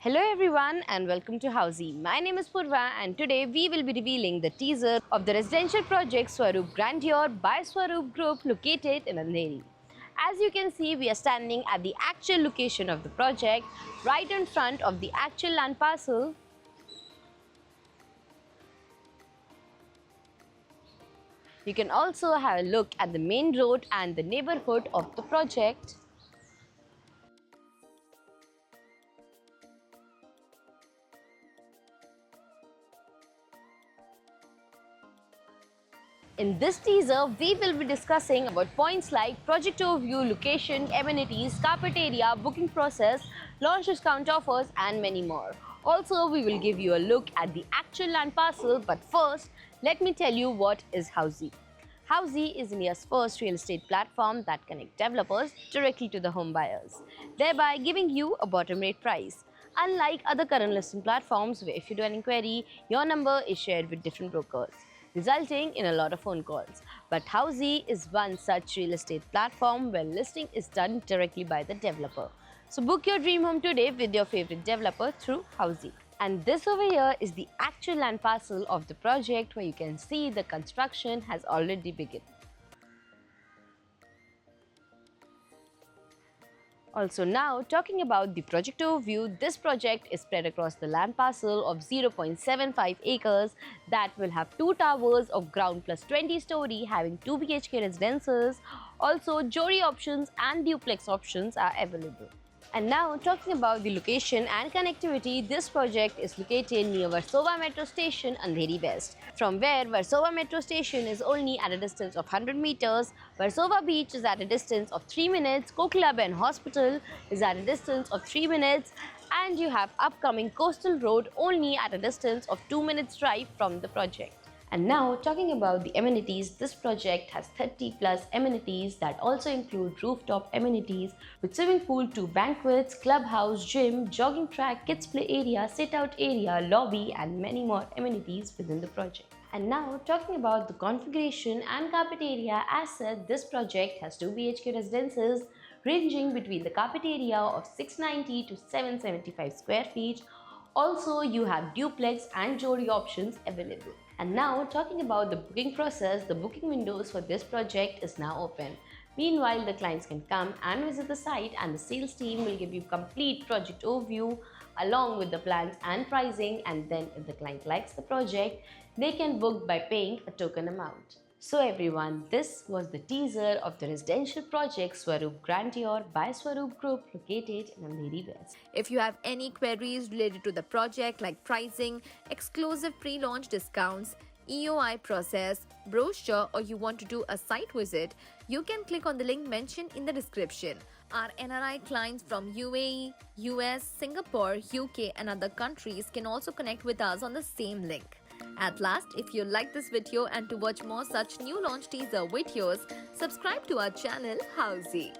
Hello everyone and welcome to Housey. My name is Purva and today we will be revealing the teaser of the residential project Swaroop Grandeur by Swaroop Group located in Andheri. As you can see, we are standing at the actual location of the project, right in front of the actual land parcel. You can also have a look at the main road and the neighborhood of the project. In this teaser, we will be discussing about points like project overview, location, amenities, carpet area, booking process, launch discount offers and many more. Also, we will give you a look at the actual land parcel, but first, let me tell you what is Housey. Housey is India's first real estate platform that connects developers directly to the home buyers, thereby giving you a bottom rate price. Unlike other current listing platforms where if you do an inquiry, your number is shared with different brokers, resulting in a lot of phone calls. But Housey is one such real estate platform where listing is done directly by the developer. So book your dream home today with your favorite developer through Housey. And this over here is the actual land parcel of the project where you can see the construction has already begun. Also now, talking about the project overview, this project is spread across the land parcel of 0.75 acres that will have 2 towers of ground plus 20 story having 2 BHK residences. Also, Jodi options and duplex options are available. And now, talking about the location and connectivity, this project is located near Versova Metro Station, Andheri West. From where Versova Metro Station is only at a distance of 100 meters, Versova Beach is at a distance of 3 minutes, Kokilaben Hospital is at a distance of 3 minutes, and you have upcoming Coastal Road only at a distance of 2 minutes drive from the project. And now, talking about the amenities, this project has 30 plus amenities that also include rooftop amenities with swimming pool, 2 banquets, clubhouse, gym, jogging track, kids play area, sit out area, lobby and many more amenities within the project. And now, talking about the configuration and carpet area, as said, this project has 2 BHK residences ranging between the carpet area of 690 to 775 square feet. Also, you have duplex and Jodi options available. And now, talking about the booking process, the booking windows for this project is now open. Meanwhile, the clients can come and visit the site and the sales team will give you complete project overview along with the plans and pricing, and then if the client likes the project, they can book by paying a token amount. So everyone, this was the teaser of the residential project Swaroop Grandeur by Swaroop Group located in Andheri West. If you have any queries related to the project like pricing, exclusive pre-launch discounts, EOI process, brochure, or you want to do a site visit, you can click on the link mentioned in the description. Our NRI clients from UAE, US, Singapore, UK and other countries can also connect with us on the same link. At last, if you like this video and to watch more such new launch teaser videos, subscribe to our channel Housey.